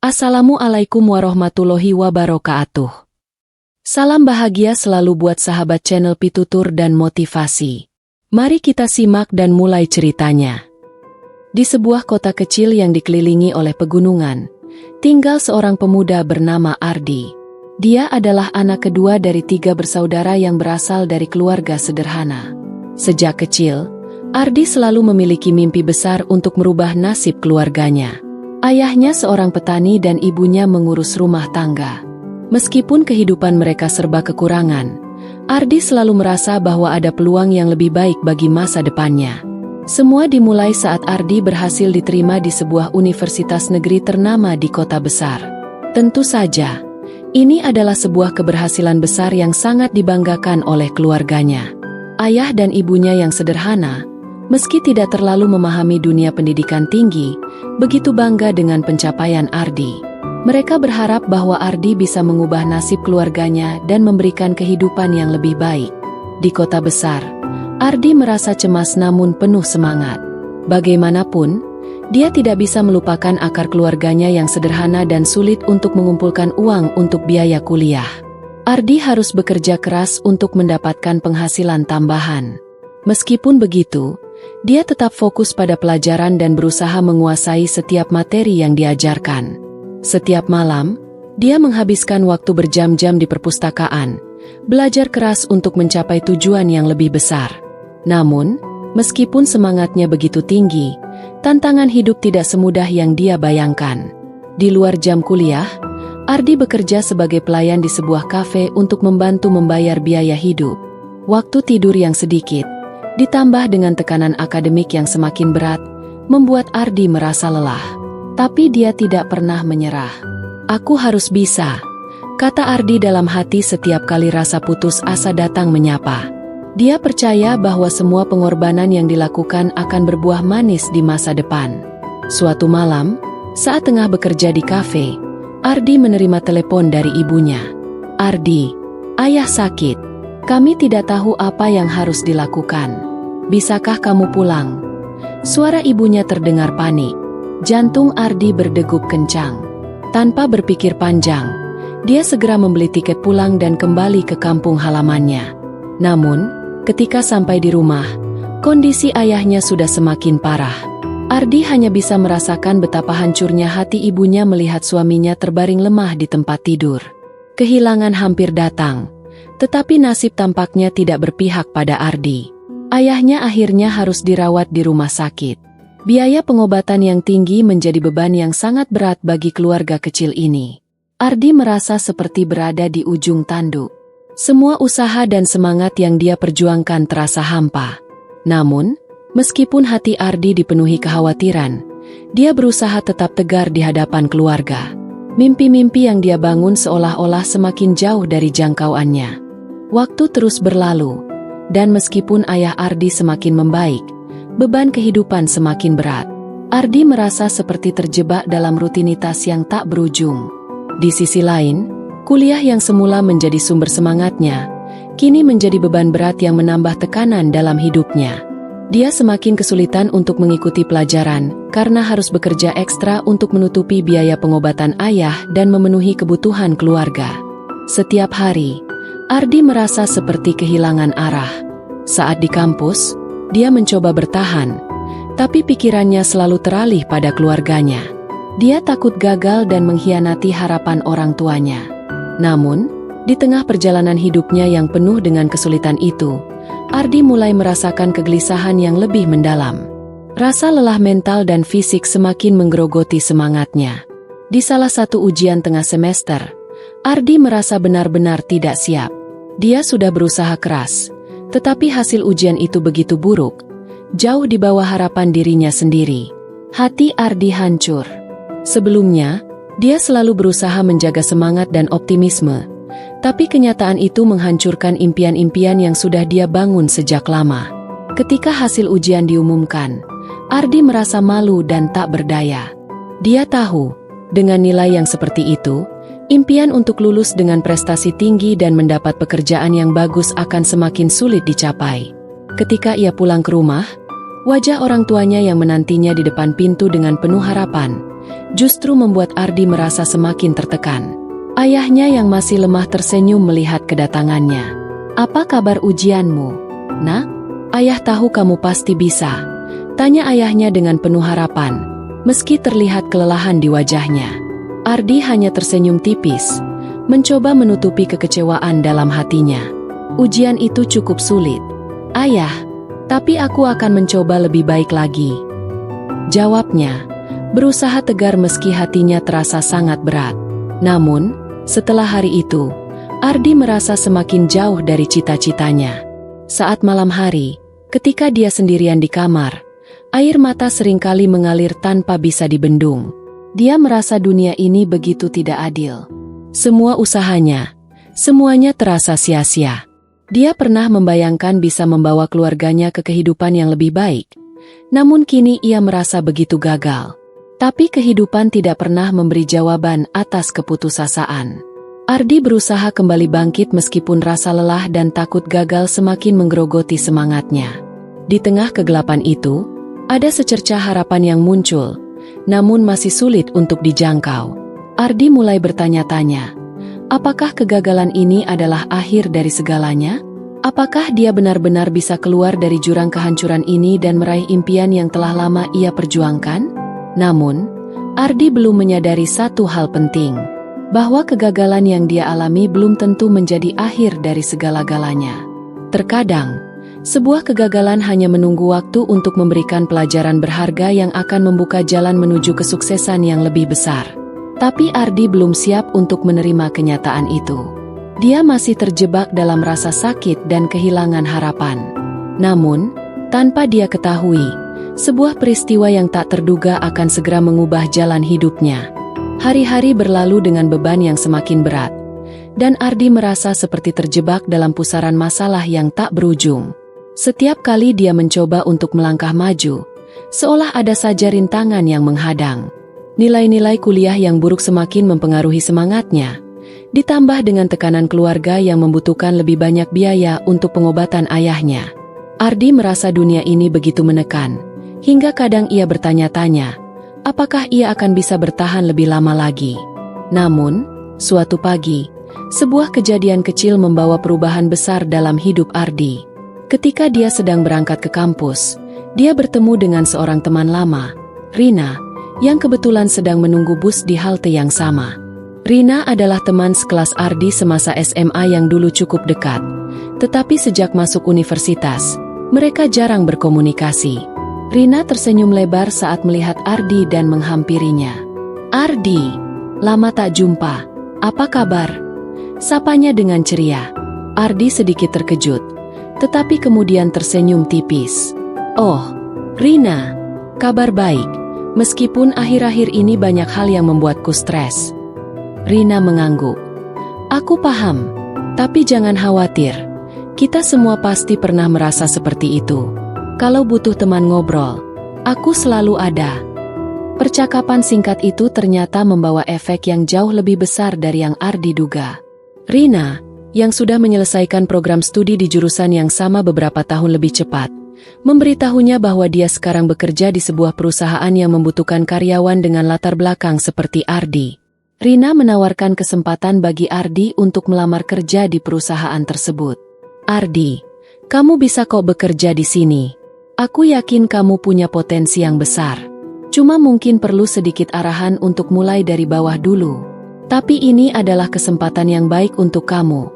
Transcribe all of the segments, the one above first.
Assalamualaikum warahmatullahi wabarakatuh. Salam bahagia selalu buat sahabat channel Pitutur dan Motivasi. Mari kita simak dan mulai ceritanya. Di sebuah kota kecil yang dikelilingi oleh pegunungan, tinggal seorang pemuda bernama Ardi. Dia adalah anak kedua dari 3 bersaudara yang berasal dari keluarga sederhana. Sejak kecil, Ardi selalu memiliki mimpi besar untuk merubah nasib keluarganya. Ayahnya seorang petani dan ibunya mengurus rumah tangga. Meskipun kehidupan mereka serba kekurangan, Ardi selalu merasa bahwa ada peluang yang lebih baik bagi masa depannya. Semua dimulai saat Ardi berhasil diterima di sebuah universitas negeri ternama di kota besar. Tentu saja, ini adalah sebuah keberhasilan besar yang sangat dibanggakan oleh keluarganya. Ayah dan ibunya yang sederhana, meski tidak terlalu memahami dunia pendidikan tinggi, begitu bangga dengan pencapaian Ardi. Mereka berharap bahwa Ardi bisa mengubah nasib keluarganya dan memberikan kehidupan yang lebih baik. Di kota besar, Ardi merasa cemas namun penuh semangat. Bagaimanapun, dia tidak bisa melupakan akar keluarganya yang sederhana dan sulit untuk mengumpulkan uang untuk biaya kuliah. Ardi harus bekerja keras untuk mendapatkan penghasilan tambahan. Meskipun begitu, dia tetap fokus pada pelajaran dan berusaha menguasai setiap materi yang diajarkan. Setiap malam, dia menghabiskan waktu berjam-jam di perpustakaan, belajar keras untuk mencapai tujuan yang lebih besar. Namun, meskipun semangatnya begitu tinggi, tantangan hidup tidak semudah yang dia bayangkan. Di luar jam kuliah, Ardi bekerja sebagai pelayan di sebuah kafe untuk membantu membayar biaya hidup. Waktu tidur yang sedikit, ditambah dengan tekanan akademik yang semakin berat, membuat Ardi merasa lelah. Tapi dia tidak pernah menyerah. "Aku harus bisa," kata Ardi dalam hati setiap kali rasa putus asa datang menyapa. Dia percaya bahwa semua pengorbanan yang dilakukan akan berbuah manis di masa depan. Suatu malam, saat tengah bekerja di kafe, Ardi menerima telepon dari ibunya. "Ardi, ayah sakit. Kami tidak tahu apa yang harus dilakukan. Bisakah kamu pulang?" Suara ibunya terdengar panik. Jantung Ardi berdegup kencang. Tanpa berpikir panjang, dia segera membeli tiket pulang dan kembali ke kampung halamannya. Namun, ketika sampai di rumah, kondisi ayahnya sudah semakin parah. Ardi hanya bisa merasakan betapa hancurnya hati ibunya melihat suaminya terbaring lemah di tempat tidur. Kehilangan hampir datang, tetapi nasib tampaknya tidak berpihak pada Ardi. Ayahnya akhirnya harus dirawat di rumah sakit. Biaya pengobatan yang tinggi menjadi beban yang sangat berat bagi keluarga kecil ini. Ardi merasa seperti berada di ujung tanduk. Semua usaha dan semangat yang dia perjuangkan terasa hampa. Namun, meskipun hati Ardi dipenuhi kekhawatiran, dia berusaha tetap tegar di hadapan keluarga. Mimpi-mimpi yang dia bangun seolah-olah semakin jauh dari jangkauannya. Waktu terus berlalu, dan meskipun ayah Ardi semakin membaik, beban kehidupan semakin berat. Ardi merasa seperti terjebak dalam rutinitas yang tak berujung. Di sisi lain, kuliah yang semula menjadi sumber semangatnya, kini menjadi beban berat yang menambah tekanan dalam hidupnya. Dia semakin kesulitan untuk mengikuti pelajaran, karena harus bekerja ekstra untuk menutupi biaya pengobatan ayah dan memenuhi kebutuhan keluarga. Setiap hari, Ardi merasa seperti kehilangan arah. Saat di kampus, dia mencoba bertahan, tapi pikirannya selalu teralih pada keluarganya. Dia takut gagal dan mengkhianati harapan orang tuanya. Namun, di tengah perjalanan hidupnya yang penuh dengan kesulitan itu, Ardi mulai merasakan kegelisahan yang lebih mendalam. Rasa lelah mental dan fisik semakin menggerogoti semangatnya. Di salah satu ujian tengah semester, Ardi merasa benar-benar tidak siap. Dia sudah berusaha keras, tetapi hasil ujian itu begitu buruk, jauh di bawah harapan dirinya sendiri. Hati Ardi hancur. Sebelumnya, dia selalu berusaha menjaga semangat dan optimisme, tapi kenyataan itu menghancurkan impian-impian yang sudah dia bangun sejak lama. Ketika hasil ujian diumumkan, Ardi merasa malu dan tak berdaya. Dia tahu, dengan nilai yang seperti itu, impian untuk lulus dengan prestasi tinggi dan mendapat pekerjaan yang bagus akan semakin sulit dicapai. Ketika ia pulang ke rumah, wajah orang tuanya yang menantinya di depan pintu dengan penuh harapan, justru membuat Ardi merasa semakin tertekan. Ayahnya yang masih lemah tersenyum melihat kedatangannya. "Apa kabar ujianmu, Nak? Ayah tahu kamu pasti bisa," tanya ayahnya dengan penuh harapan, meski terlihat kelelahan di wajahnya. Ardi hanya tersenyum tipis, mencoba menutupi kekecewaan dalam hatinya. "Ujian itu cukup sulit, Ayah, tapi aku akan mencoba lebih baik lagi," jawabnya, berusaha tegar meski hatinya terasa sangat berat. Namun, setelah hari itu, Ardi merasa semakin jauh dari cita-citanya. Saat malam hari, ketika dia sendirian di kamar, air mata seringkali mengalir tanpa bisa dibendung. Dia merasa dunia ini begitu tidak adil. Semua usahanya, semuanya terasa sia-sia. Dia pernah membayangkan bisa membawa keluarganya ke kehidupan yang lebih baik. Namun kini ia merasa begitu gagal. Tapi kehidupan tidak pernah memberi jawaban atas keputusasaan. Ardi berusaha kembali bangkit meskipun rasa lelah dan takut gagal semakin menggerogoti semangatnya. Di tengah kegelapan itu, ada secercah harapan yang muncul, namun masih sulit untuk dijangkau. Ardi mulai bertanya-tanya, apakah kegagalan ini adalah akhir dari segalanya? Apakah dia benar-benar bisa keluar dari jurang kehancuran ini dan meraih impian yang telah lama ia perjuangkan? Namun, Ardi belum menyadari satu hal penting, bahwa kegagalan yang dia alami belum tentu menjadi akhir dari segala-galanya. Terkadang, sebuah kegagalan hanya menunggu waktu untuk memberikan pelajaran berharga yang akan membuka jalan menuju kesuksesan yang lebih besar. Tapi Ardi belum siap untuk menerima kenyataan itu. Dia masih terjebak dalam rasa sakit dan kehilangan harapan. Namun, tanpa dia ketahui, sebuah peristiwa yang tak terduga akan segera mengubah jalan hidupnya. Hari-hari berlalu dengan beban yang semakin berat, dan Ardi merasa seperti terjebak dalam pusaran masalah yang tak berujung. Setiap kali dia mencoba untuk melangkah maju, seolah ada saja rintangan yang menghadang. Nilai-nilai kuliah yang buruk semakin mempengaruhi semangatnya, ditambah dengan tekanan keluarga yang membutuhkan lebih banyak biaya untuk pengobatan ayahnya. Ardi merasa dunia ini begitu menekan, hingga kadang ia bertanya-tanya, apakah ia akan bisa bertahan lebih lama lagi. Namun, suatu pagi, sebuah kejadian kecil membawa perubahan besar dalam hidup Ardi. Ketika dia sedang berangkat ke kampus, dia bertemu dengan seorang teman lama, Rina, yang kebetulan sedang menunggu bus di halte yang sama. Rina adalah teman sekelas Ardi semasa SMA yang dulu cukup dekat, tetapi sejak masuk universitas, mereka jarang berkomunikasi. Rina tersenyum lebar saat melihat Ardi dan menghampirinya. "Ardi, lama tak jumpa. Apa kabar?" sapanya dengan ceria. Ardi sedikit terkejut, tetapi kemudian tersenyum tipis. "Oh, Rina, kabar baik, meskipun akhir-akhir ini banyak hal yang membuatku stres." Rina mengangguk. "Aku paham, tapi jangan khawatir. Kita semua pasti pernah merasa seperti itu. Kalau butuh teman ngobrol, aku selalu ada." Percakapan singkat itu ternyata membawa efek yang jauh lebih besar dari yang Ardi duga. Rina, yang sudah menyelesaikan program studi di jurusan yang sama beberapa tahun lebih cepat, memberitahunya bahwa dia sekarang bekerja di sebuah perusahaan yang membutuhkan karyawan dengan latar belakang seperti Ardi. Rina menawarkan kesempatan bagi Ardi untuk melamar kerja di perusahaan tersebut. "Ardi, kamu bisa kok bekerja di sini. Aku yakin kamu punya potensi yang besar. Cuma mungkin perlu sedikit arahan untuk mulai dari bawah dulu. Tapi ini adalah kesempatan yang baik untuk kamu,"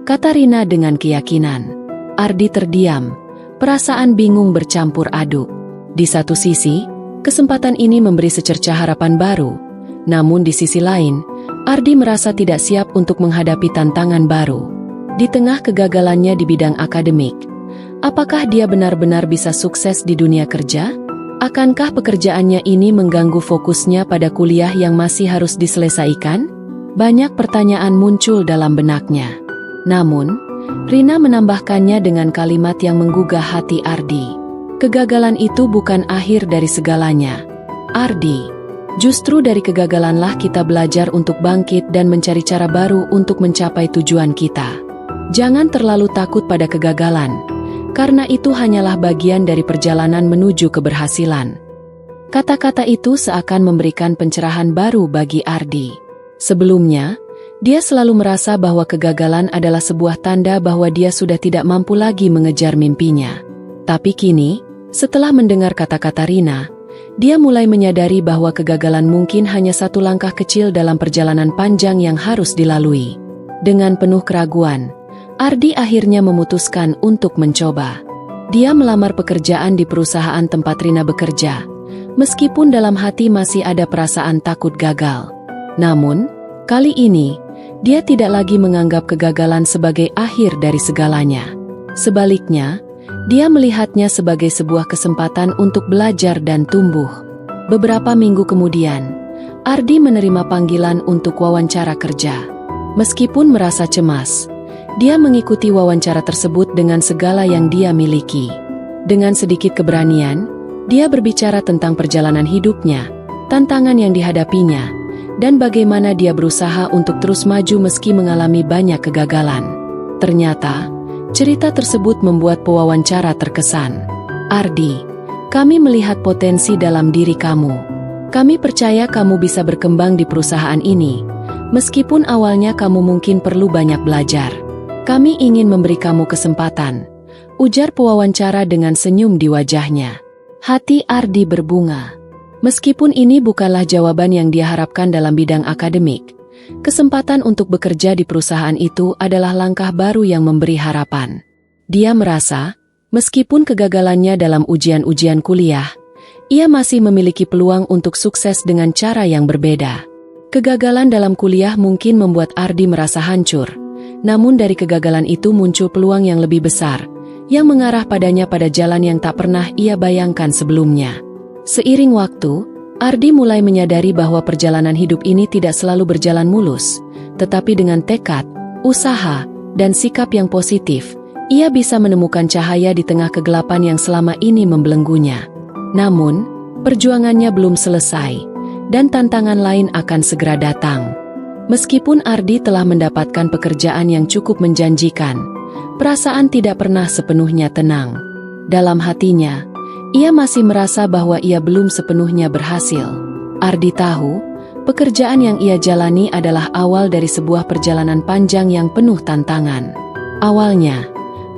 kata Rina dengan keyakinan. Ardi terdiam, perasaan bingung bercampur aduk. Di satu sisi, kesempatan ini memberi secercah harapan baru. Namun di sisi lain, Ardi merasa tidak siap untuk menghadapi tantangan baru. Di tengah kegagalannya di bidang akademik, apakah dia benar-benar bisa sukses di dunia kerja? Akankah pekerjaannya ini mengganggu fokusnya pada kuliah yang masih harus diselesaikan? Banyak pertanyaan muncul dalam benaknya. Namun, Rina menambahkannya dengan kalimat yang menggugah hati Ardi. "Kegagalan itu bukan akhir dari segalanya. Ardi, justru dari kegagalanlah kita belajar untuk bangkit dan mencari cara baru untuk mencapai tujuan kita. Jangan terlalu takut pada kegagalan, karena itu hanyalah bagian dari perjalanan menuju keberhasilan." Kata-kata itu seakan memberikan pencerahan baru bagi Ardi. Sebelumnya, dia selalu merasa bahwa kegagalan adalah sebuah tanda bahwa dia sudah tidak mampu lagi mengejar mimpinya. Tapi kini, setelah mendengar kata-kata Rina, dia mulai menyadari bahwa kegagalan mungkin hanya satu langkah kecil dalam perjalanan panjang yang harus dilalui. Dengan penuh keraguan, Ardi akhirnya memutuskan untuk mencoba. Dia melamar pekerjaan di perusahaan tempat Rina bekerja, meskipun dalam hati masih ada perasaan takut gagal. Namun, kali ini, dia tidak lagi menganggap kegagalan sebagai akhir dari segalanya. Sebaliknya, dia melihatnya sebagai sebuah kesempatan untuk belajar dan tumbuh. Beberapa minggu kemudian, Ardi menerima panggilan untuk wawancara kerja. Meskipun merasa cemas, dia mengikuti wawancara tersebut dengan segala yang dia miliki. Dengan sedikit keberanian, dia berbicara tentang perjalanan hidupnya, tantangan yang dihadapinya, dan bagaimana dia berusaha untuk terus maju meski mengalami banyak kegagalan. Ternyata, cerita tersebut membuat pewawancara terkesan. Ardi, kami melihat potensi dalam diri kamu. Kami percaya kamu bisa berkembang di perusahaan ini, meskipun awalnya kamu mungkin perlu banyak belajar. Kami ingin memberi kamu kesempatan, ujar pewawancara dengan senyum di wajahnya. Hati Ardi berbunga. Meskipun ini bukanlah jawaban yang dia harapkan dalam bidang akademik, kesempatan untuk bekerja di perusahaan itu adalah langkah baru yang memberi harapan. Dia merasa, meskipun kegagalannya dalam ujian-ujian kuliah, ia masih memiliki peluang untuk sukses dengan cara yang berbeda. Kegagalan dalam kuliah mungkin membuat Ardi merasa hancur, namun dari kegagalan itu muncul peluang yang lebih besar, yang mengarah padanya pada jalan yang tak pernah ia bayangkan sebelumnya. Seiring waktu, Ardi mulai menyadari bahwa perjalanan hidup ini tidak selalu berjalan mulus, tetapi dengan tekad, usaha, dan sikap yang positif, ia bisa menemukan cahaya di tengah kegelapan yang selama ini membelenggunya. Namun, perjuangannya belum selesai, dan tantangan lain akan segera datang. Meskipun Ardi telah mendapatkan pekerjaan yang cukup menjanjikan, perasaan tidak pernah sepenuhnya tenang. Dalam hatinya, ia masih merasa bahwa ia belum sepenuhnya berhasil. Ardi tahu, pekerjaan yang ia jalani adalah awal dari sebuah perjalanan panjang yang penuh tantangan. Awalnya,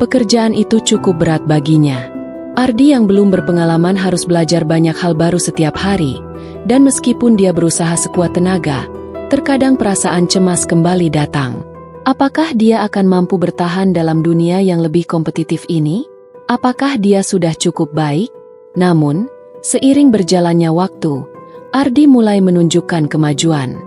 pekerjaan itu cukup berat baginya. Ardi yang belum berpengalaman harus belajar banyak hal baru setiap hari, dan meskipun dia berusaha sekuat tenaga, terkadang perasaan cemas kembali datang. Apakah dia akan mampu bertahan dalam dunia yang lebih kompetitif ini? Apakah dia sudah cukup baik? Namun, seiring berjalannya waktu, Ardi mulai menunjukkan kemajuan.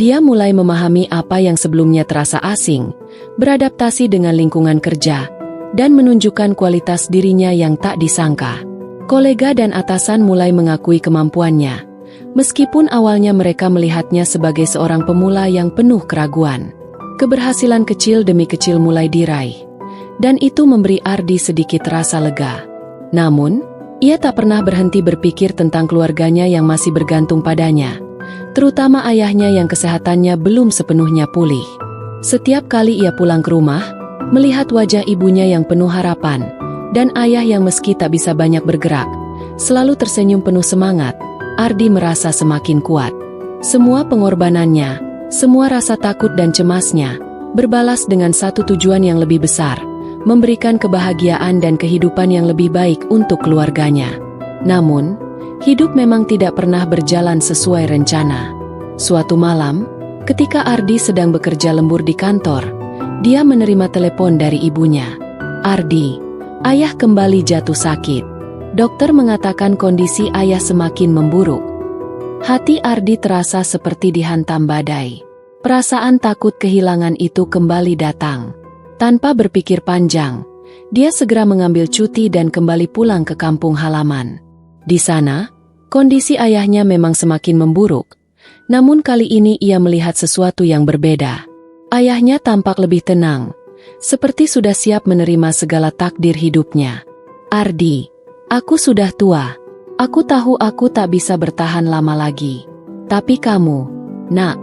Dia mulai memahami apa yang sebelumnya terasa asing, beradaptasi dengan lingkungan kerja, dan menunjukkan kualitas dirinya yang tak disangka. Kolega dan atasan mulai mengakui kemampuannya, meskipun awalnya mereka melihatnya sebagai seorang pemula yang penuh keraguan. Keberhasilan kecil demi kecil mulai diraih, dan itu memberi Ardi sedikit rasa lega. Namun, ia tak pernah berhenti berpikir tentang keluarganya yang masih bergantung padanya, terutama ayahnya yang kesehatannya belum sepenuhnya pulih. Setiap kali ia pulang ke rumah, melihat wajah ibunya yang penuh harapan, dan ayah yang meski tak bisa banyak bergerak, selalu tersenyum penuh semangat, Ardi merasa semakin kuat. Semua pengorbanannya, semua rasa takut dan cemasnya, berbalas dengan satu tujuan yang lebih besar, memberikan kebahagiaan dan kehidupan yang lebih baik untuk keluarganya. Namun, hidup memang tidak pernah berjalan sesuai rencana. Suatu malam, ketika Ardi sedang bekerja lembur di kantor, dia menerima telepon dari ibunya. "Ardi, ayah kembali jatuh sakit. Dokter mengatakan kondisi ayah semakin memburuk." Hati Ardi terasa seperti dihantam badai. Perasaan takut kehilangan itu kembali datang. Tanpa berpikir panjang, dia segera mengambil cuti dan kembali pulang ke kampung halaman. Di sana, kondisi ayahnya memang semakin memburuk, namun kali ini ia melihat sesuatu yang berbeda. Ayahnya tampak lebih tenang, seperti sudah siap menerima segala takdir hidupnya. "Ardi, aku sudah tua. Aku tahu aku tak bisa bertahan lama lagi. Tapi kamu, Nak,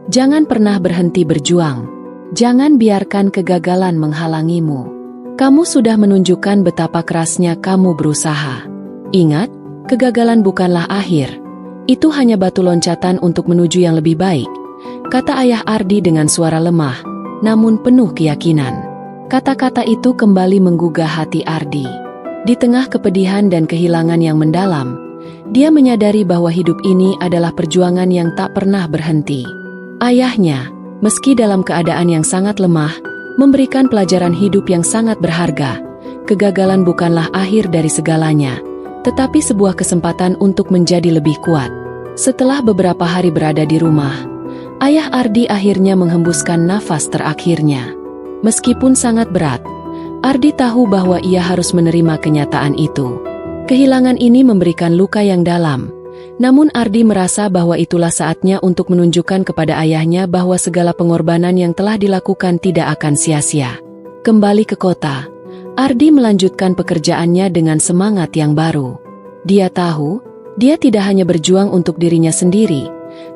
jangan pernah berhenti berjuang. Jangan biarkan kegagalan menghalangimu. Kamu sudah menunjukkan betapa kerasnya kamu berusaha. Ingat, Kegagalan bukanlah akhir. Itu hanya batu loncatan untuk menuju yang lebih baik, kata ayah Ardi dengan suara lemah, namun penuh keyakinan. Kata-kata itu kembali menggugah hati Ardi. Di tengah kepedihan dan kehilangan yang mendalam, dia menyadari bahwa hidup ini adalah perjuangan yang tak pernah berhenti. Ayahnya, meski dalam keadaan yang sangat lemah, memberikan pelajaran hidup yang sangat berharga. Kegagalan bukanlah akhir dari segalanya, tetapi sebuah kesempatan untuk menjadi lebih kuat. Setelah beberapa hari berada di rumah, ayah Ardi akhirnya menghembuskan nafas terakhirnya. Meskipun sangat berat, Ardi tahu bahwa ia harus menerima kenyataan itu. Kehilangan ini memberikan luka yang dalam, namun Ardi merasa bahwa itulah saatnya untuk menunjukkan kepada ayahnya bahwa segala pengorbanan yang telah dilakukan tidak akan sia-sia. Kembali ke kota, Ardi melanjutkan pekerjaannya dengan semangat yang baru. Dia tahu, dia tidak hanya berjuang untuk dirinya sendiri,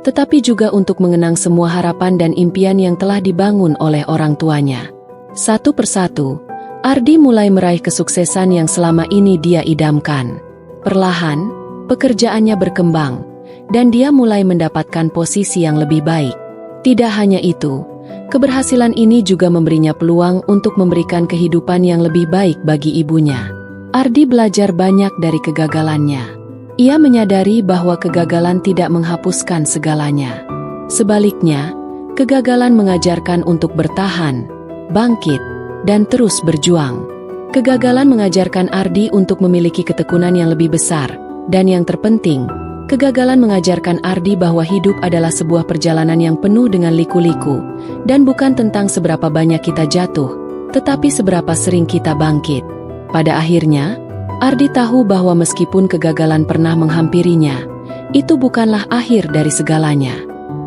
tetapi juga untuk mengenang semua harapan dan impian yang telah dibangun oleh orang tuanya. Satu persatu, Ardi mulai meraih kesuksesan yang selama ini dia idamkan. Perlahan, pekerjaannya berkembang, dan dia mulai mendapatkan posisi yang lebih baik. Tidak hanya itu, keberhasilan ini juga memberinya peluang untuk memberikan kehidupan yang lebih baik bagi ibunya. Ardi belajar banyak dari kegagalannya. Ia menyadari bahwa kegagalan tidak menghapuskan segalanya. Sebaliknya, kegagalan mengajarkan untuk bertahan, bangkit, dan terus berjuang. Kegagalan mengajarkan Ardi untuk memiliki ketekunan yang lebih besar, dan yang terpenting, kegagalan mengajarkan Ardi bahwa hidup adalah sebuah perjalanan yang penuh dengan liku-liku, dan bukan tentang seberapa banyak kita jatuh, tetapi seberapa sering kita bangkit. Pada akhirnya, Ardi tahu bahwa meskipun kegagalan pernah menghampirinya, itu bukanlah akhir dari segalanya.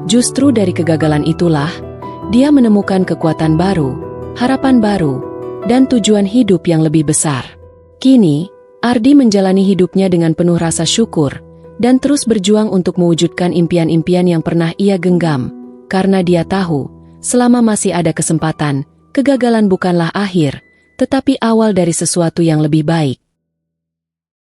Justru dari kegagalan itulah, dia menemukan kekuatan baru, harapan baru, dan tujuan hidup yang lebih besar. Kini, Ardi menjalani hidupnya dengan penuh rasa syukur, dan terus berjuang untuk mewujudkan impian-impian yang pernah ia genggam, karena dia tahu, selama masih ada kesempatan, kegagalan bukanlah akhir, tetapi awal dari sesuatu yang lebih baik.